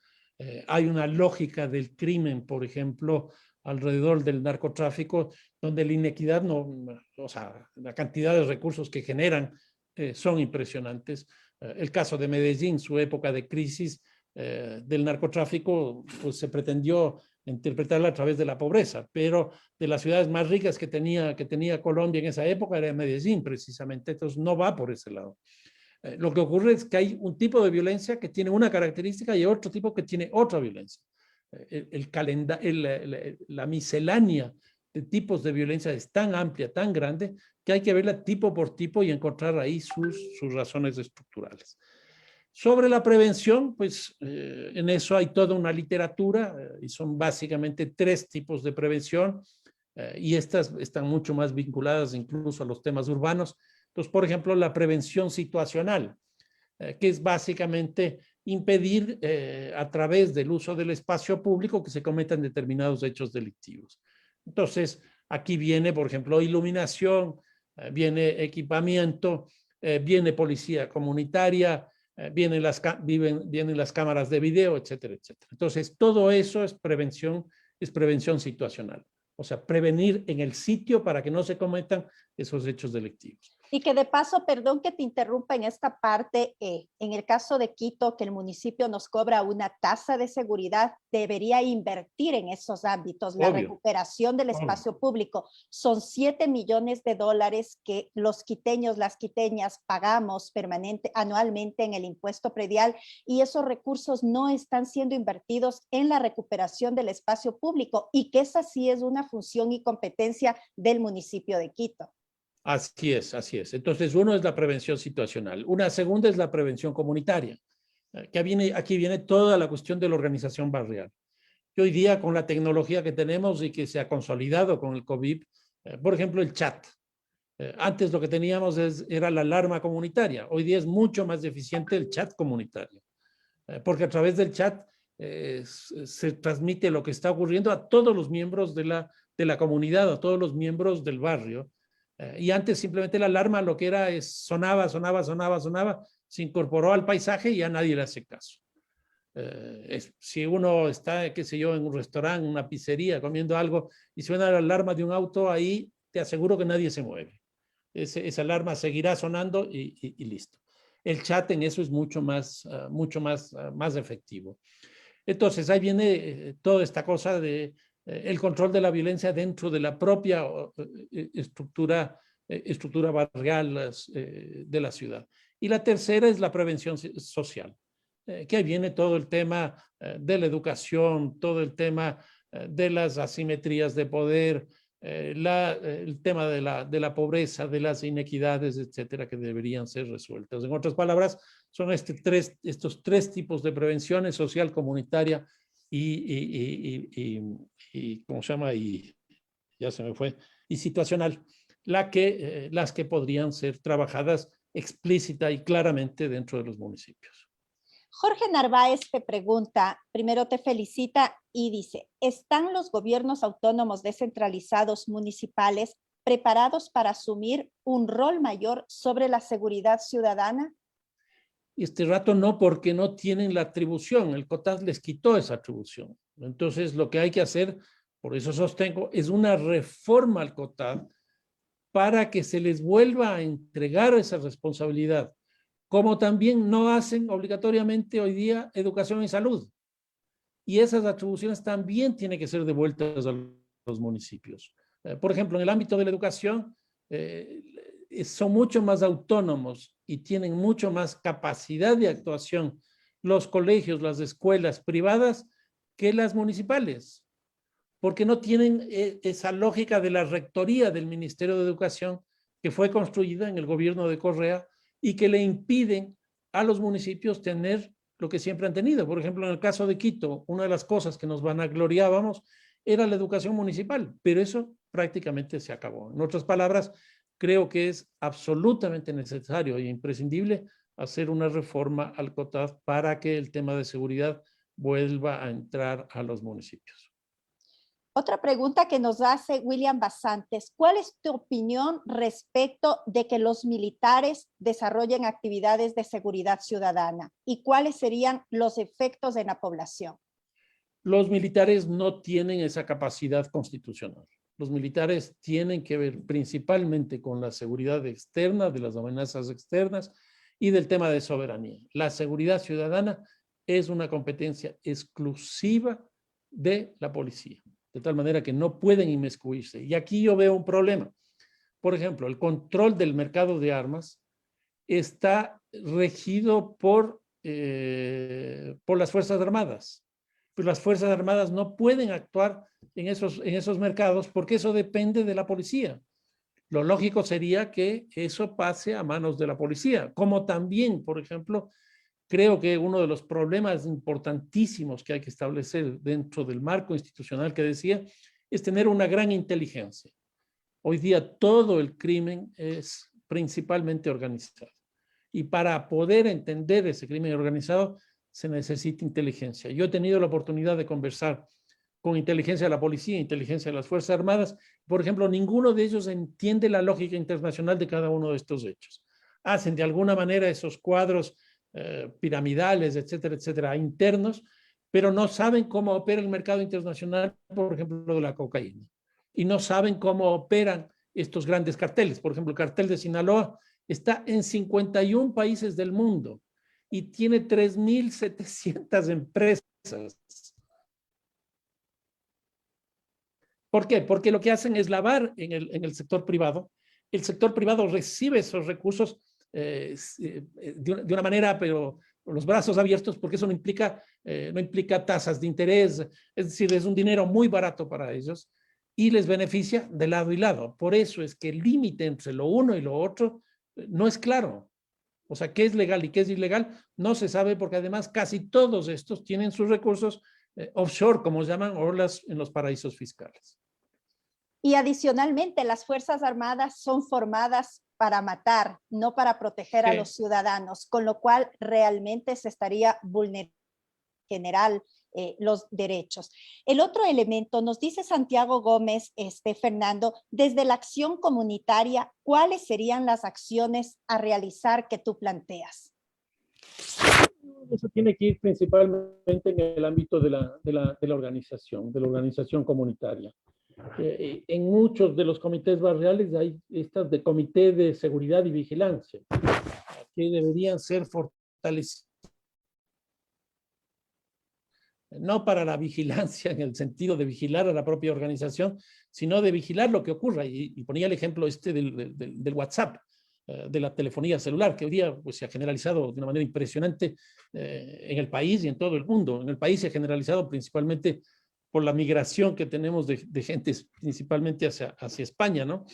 Hay una lógica del crimen, por ejemplo, alrededor del narcotráfico, donde la inequidad o sea, la cantidad de recursos que generan son impresionantes. El caso de Medellín, su época de crisis del narcotráfico, pues se pretendió interpretarla a través de la pobreza, pero de las ciudades más ricas que tenía Colombia en esa época era Medellín, precisamente. Entonces no va por ese lado. Lo que ocurre es que hay un tipo de violencia que tiene una característica y otro tipo que tiene otra violencia. La miscelánea de tipos de violencia es tan amplia, tan grande, que hay que verla tipo por tipo y encontrar ahí sus razones estructurales. Sobre la prevención, pues en eso hay toda una literatura y son básicamente tres tipos de prevención y estas están mucho más vinculadas incluso a los temas urbanos. Entonces, por ejemplo, la prevención situacional, que es básicamente impedir a través del uso del espacio público que se cometan determinados hechos delictivos. Entonces, aquí viene, por ejemplo, iluminación, viene equipamiento, viene policía comunitaria, vienen las cámaras de video, etcétera, etcétera. Entonces, todo eso es prevención situacional. O sea, prevenir en el sitio para que no se cometan esos hechos delictivos. Y que de paso, perdón que te interrumpa en esta parte, en el caso de Quito, que el municipio nos cobra una tasa de seguridad, debería invertir en esos ámbitos. La Obvio, recuperación del obvio. espacio público son 7 millones de dólares que los quiteños, las quiteñas pagamos anualmente en el impuesto predial, y esos recursos no están siendo invertidos en la recuperación del espacio público, y que esa sí es una función y competencia del municipio de Quito. Así es, así es. Entonces, uno es la prevención situacional. Una segunda es la prevención comunitaria. Aquí viene toda la cuestión de la organización barrial. Y hoy día, con la tecnología que tenemos y que se ha consolidado con el COVID, por ejemplo, el chat. Antes lo que teníamos era la alarma comunitaria. Hoy día es mucho más eficiente el chat comunitario, porque a través del chat se transmite lo que está ocurriendo a todos los miembros de la comunidad, a todos los miembros del barrio. Y antes simplemente la alarma lo que era es sonaba, se incorporó al paisaje y ya nadie le hace caso. Si uno está, qué sé yo, en un restaurante, una pizzería, comiendo algo y suena la alarma de un auto, ahí te aseguro que nadie se mueve. Esa alarma seguirá sonando y listo. El chat en eso es mucho más efectivo. Entonces, ahí viene toda esta cosa de el control de la violencia dentro de la propia estructura barrial de la ciudad. Y la tercera es la prevención social, que ahí viene todo el tema de la educación, todo el tema de las asimetrías de poder, el tema de la pobreza, de las inequidades, etcétera, que deberían ser resueltas. En otras palabras, son estos tres tipos de prevenciones: social, comunitaria ¿cómo se llama? Y ya se me fue, y situacional, las que podrían ser trabajadas explícita y claramente dentro de los municipios. Jorge Narváez te pregunta, primero te felicita y dice, ¿están los gobiernos autónomos descentralizados municipales preparados para asumir un rol mayor sobre la seguridad ciudadana? Este rato no, porque no tienen la atribución. El COTAD les quitó esa atribución. Entonces, lo que hay que hacer, por eso sostengo, es una reforma al COTAD para que se les vuelva a entregar esa responsabilidad, como también no hacen obligatoriamente hoy día educación y salud. Y esas atribuciones también tienen que ser devueltas a los municipios. Por ejemplo, en el ámbito de la educación, son mucho más autónomos y tienen mucho más capacidad de actuación los colegios, las escuelas privadas que las municipales, porque no tienen esa lógica de la rectoría del Ministerio de Educación que fue construida en el gobierno de Correa y que le impiden a los municipios tener lo que siempre han tenido. Por ejemplo, en el caso de Quito, una de las cosas que nos vanagloriábamos era la educación municipal, pero eso prácticamente se acabó. En otras palabras, creo que es absolutamente necesario e imprescindible hacer una reforma al COTAD para que el tema de seguridad vuelva a entrar a los municipios. Otra pregunta que nos hace William Basantes, ¿cuál es tu opinión respecto de que los militares desarrollen actividades de seguridad ciudadana y cuáles serían los efectos en la población? Los militares no tienen esa capacidad constitucional. Los militares tienen que ver principalmente con la seguridad externa, de las amenazas externas y del tema de soberanía. La seguridad ciudadana es una competencia exclusiva de la policía, de tal manera que no pueden inmiscuirse. Y aquí yo veo un problema. Por ejemplo, el control del mercado de armas está regido por las Fuerzas Armadas. Pero las Fuerzas Armadas no pueden actuar en esos mercados porque eso depende de la policía. Lo lógico sería que eso pase a manos de la policía, como también, por ejemplo, creo que uno de los problemas importantísimos que hay que establecer dentro del marco institucional que decía es tener una gran inteligencia. Hoy día todo el crimen es principalmente organizado. Y para poder entender ese crimen organizado se necesita inteligencia. Yo he tenido la oportunidad de conversar con inteligencia de la policía, inteligencia de las Fuerzas Armadas. Por ejemplo, ninguno de ellos entiende la lógica internacional de cada uno de estos hechos. Hacen de alguna manera esos cuadros piramidales, etcétera, etcétera, internos, pero no saben cómo opera el mercado internacional, por ejemplo, de la cocaína. Y no saben cómo operan estos grandes carteles. Por ejemplo, el cartel de Sinaloa está en 51 países del mundo y tiene 3.700 empresas. ¿Por qué? Porque lo que hacen es lavar en el sector privado. El sector privado recibe esos recursos de una manera, pero con los brazos abiertos, porque eso no implica tasas de interés, es decir, es un dinero muy barato para ellos y les beneficia de lado y lado. Por eso es que el límite entre lo uno y lo otro no es claro. O sea, qué es legal y qué es ilegal no se sabe, porque además casi todos estos tienen sus recursos offshore, como se llaman, o en los paraísos fiscales. Y adicionalmente, las Fuerzas Armadas son formadas para matar, no para proteger a los ciudadanos, con lo cual realmente se estaría vulnerando en general los derechos. El otro elemento, nos dice Santiago Gómez, Fernando, desde la acción comunitaria, ¿cuáles serían las acciones a realizar que tú planteas? Eso tiene que ir principalmente en el ámbito de la organización comunitaria. En muchos de los comités barriales hay estas de comité de seguridad y vigilancia, que deberían ser fortalecidas. No para la vigilancia en el sentido de vigilar a la propia organización, sino de vigilar lo que ocurra. Y ponía el ejemplo del WhatsApp, de la telefonía celular, que hoy día pues, se ha generalizado de una manera impresionante en el país y en todo el mundo. En el país se ha generalizado principalmente por la migración que tenemos de gentes principalmente hacia España, ¿no?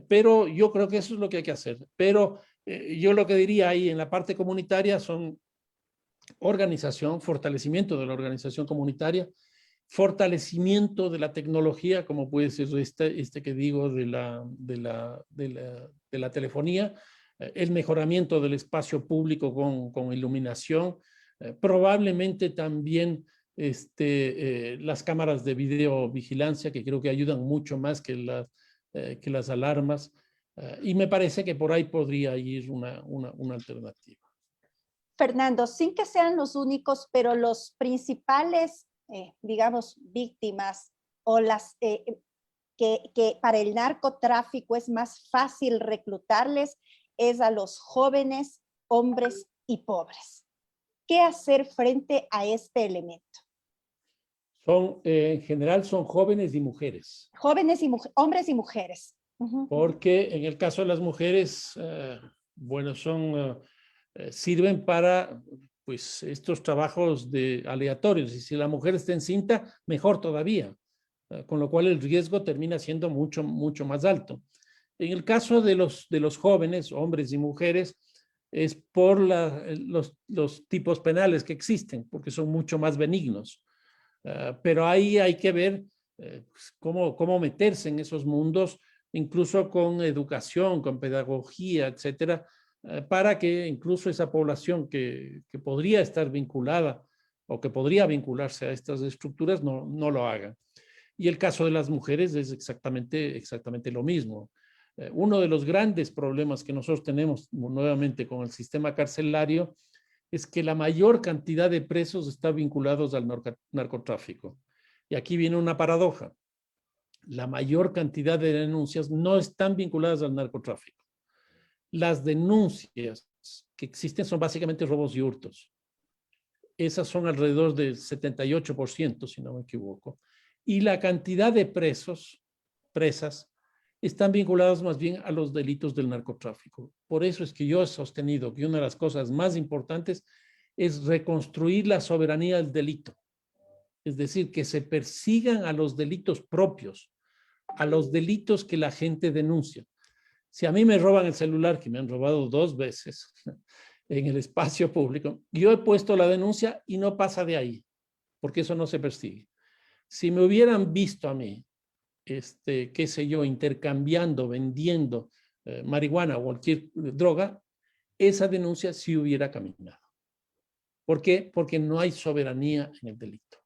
Pero yo creo que eso es lo que hay que hacer. Pero yo lo que diría ahí en la parte comunitaria son organización, fortalecimiento de la organización comunitaria, fortalecimiento de la tecnología, como puede ser que digo de la telefonía, el mejoramiento del espacio público con iluminación, probablemente también las cámaras de videovigilancia, que creo que ayudan mucho más que las alarmas, y me parece que por ahí podría ir una alternativa. Fernando, sin que sean los únicos, pero los principales, digamos, víctimas o las que para el narcotráfico es más fácil reclutarles es a los jóvenes, hombres y pobres. ¿Qué hacer frente a este elemento? En general son jóvenes y mujeres. Jóvenes y hombres y mujeres. Porque en el caso de las mujeres, bueno, sirven para pues, estos trabajos aleatorios. Y si la mujer está encinta, mejor todavía. Con lo cual el riesgo termina siendo mucho, mucho más alto. En el caso de los jóvenes, hombres y mujeres, es por los tipos penales que existen, porque son mucho más benignos. Pero ahí hay que ver cómo meterse en esos mundos, incluso con educación, con pedagogía, etcétera, para que incluso esa población que podría estar vinculada o que podría vincularse a estas estructuras no lo haga. Y el caso de las mujeres es exactamente lo mismo. Uno de los grandes problemas que nosotros tenemos nuevamente con el sistema carcelario es que la mayor cantidad de presos está vinculados al narcotráfico. Y aquí viene una paradoja. La mayor cantidad de denuncias no están vinculadas al narcotráfico. Las denuncias que existen son básicamente robos y hurtos. Esas son alrededor del 78%, si no me equivoco. Y la cantidad de presas, están vinculados más bien a los delitos del narcotráfico. Por eso es que yo he sostenido que una de las cosas más importantes es reconstruir la soberanía del delito. Es decir, que se persigan a los delitos propios, a los delitos que la gente denuncia. Si a mí me roban el celular, que me han robado 2 veces en el espacio público, yo he puesto la denuncia y no pasa de ahí, porque eso no se persigue. Si me hubieran visto a mí, qué sé yo, intercambiando, vendiendo marihuana o cualquier droga, esa denuncia sí hubiera caminado. ¿Por qué? Porque no hay soberanía en el delito.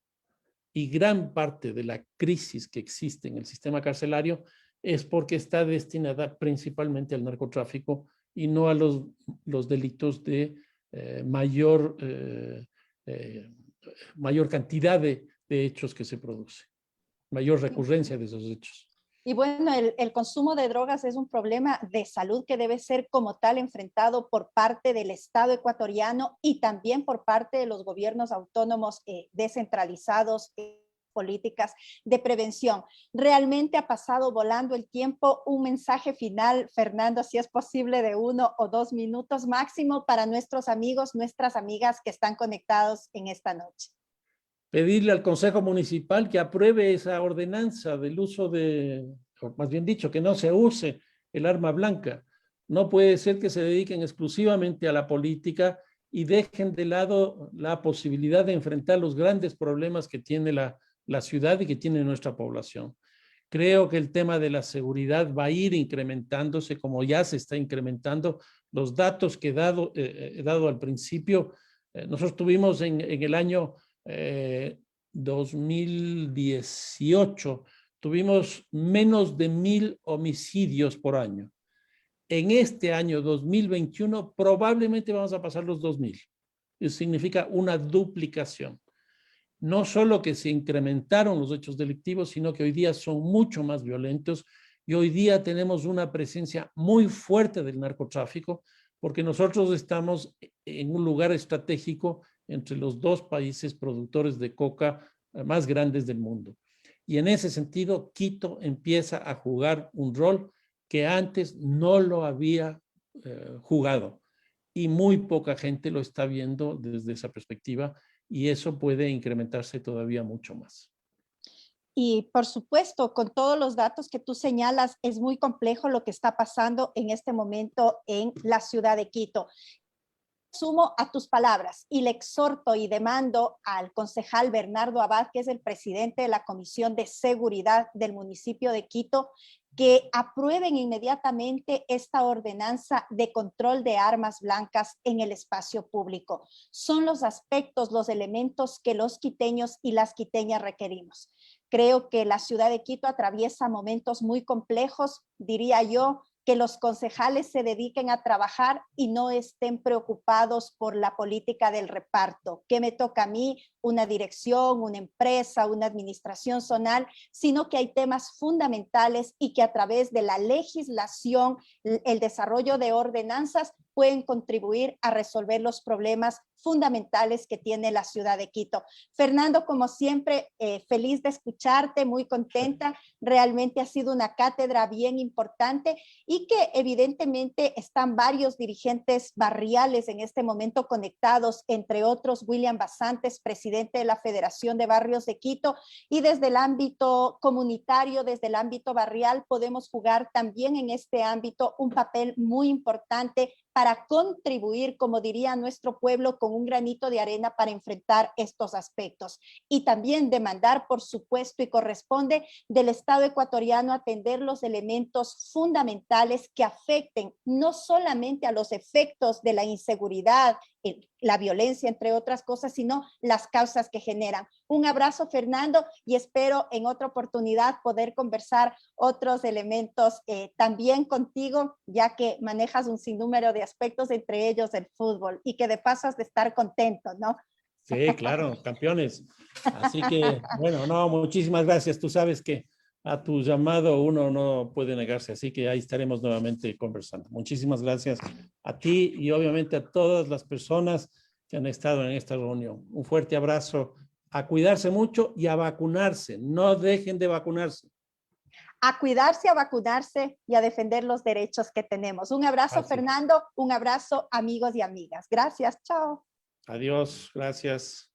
Y gran parte de la crisis que existe en el sistema carcelario es porque está destinada principalmente al narcotráfico y no a los delitos de mayor cantidad de hechos que se produce, mayor recurrencia de esos hechos. Y bueno, el consumo de drogas es un problema de salud que debe ser como tal enfrentado por parte del Estado ecuatoriano y también por parte de los gobiernos autónomos descentralizados, políticas de prevención. Realmente ha pasado volando el tiempo. Un mensaje final, Fernando, si es posible, de 1 o 2 minutos máximo para nuestros amigos, nuestras amigas que están conectados en esta noche. Pedirle al Consejo Municipal que apruebe esa ordenanza del uso de, o más bien dicho, que no se use el arma blanca. No puede ser que se dediquen exclusivamente a la política y dejen de lado la posibilidad de enfrentar los grandes problemas que tiene la ciudad y que tiene nuestra población. Creo que el tema de la seguridad va a ir incrementándose, como ya se está incrementando. Los datos que he dado al principio, nosotros tuvimos en el año 2018, tuvimos menos de 1,000 homicidios por año. En este año 2021 probablemente vamos a pasar los 2,000. Eso significa una duplicación. No solo que se incrementaron los hechos delictivos, sino que hoy día son mucho más violentos y hoy día tenemos una presencia muy fuerte del narcotráfico porque nosotros estamos en un lugar estratégico entre los 2 países productores de coca más grandes del mundo. Y en ese sentido, Quito empieza a jugar un rol que antes no lo había jugado y muy poca gente lo está viendo desde esa perspectiva y eso puede incrementarse todavía mucho más. Y por supuesto, con todos los datos que tú señalas, es muy complejo lo que está pasando en este momento en la ciudad de Quito. Sumo a tus palabras y le exhorto y demando al concejal Bernardo Abad, que es el presidente de la Comisión de Seguridad del municipio de Quito, que aprueben inmediatamente esta ordenanza de control de armas blancas en el espacio público. Son los aspectos, los elementos que los quiteños y las quiteñas requerimos. Creo que la ciudad de Quito atraviesa momentos muy complejos, diría yo, que los concejales se dediquen a trabajar y no estén preocupados por la política del reparto. ¿Qué me toca a mí? Una dirección, una empresa, una administración zonal, sino que hay temas fundamentales y que a través de la legislación, el desarrollo de ordenanzas, pueden contribuir a resolver los problemas fundamentales que tiene la ciudad de Quito. Fernando, como siempre, feliz de escucharte, muy contenta. Realmente ha sido una cátedra bien importante y que evidentemente están varios dirigentes barriales en este momento conectados, entre otros William Basantes, presidente de la Federación de Barrios de Quito, y desde el ámbito comunitario, desde el ámbito barrial, podemos jugar también en este ámbito un papel muy importante para contribuir, como diría nuestro pueblo, con un granito de arena para enfrentar estos aspectos. Y también demandar, por supuesto, y corresponde del Estado ecuatoriano atender los elementos fundamentales que afecten no solamente a los efectos de la inseguridad, la violencia, entre otras cosas, sino las causas que generan. Un abrazo, Fernando, y espero en otra oportunidad poder conversar otros elementos también contigo, ya que manejas un sinnúmero de aspectos, entre ellos el fútbol, y que de paso has de estar contento, ¿no? Sí, claro, campeones. Así que, bueno, no, muchísimas gracias. Tú sabes que a tu llamado uno no puede negarse, así que ahí estaremos nuevamente conversando. Muchísimas gracias a ti y obviamente a todas las personas que han estado en esta reunión. Un fuerte abrazo, a cuidarse mucho y a vacunarse. No dejen de vacunarse. A cuidarse, a vacunarse y a defender los derechos que tenemos. Un abrazo, Así. Fernando. Un abrazo, amigos y amigas. Gracias. Chao. Adiós. Gracias.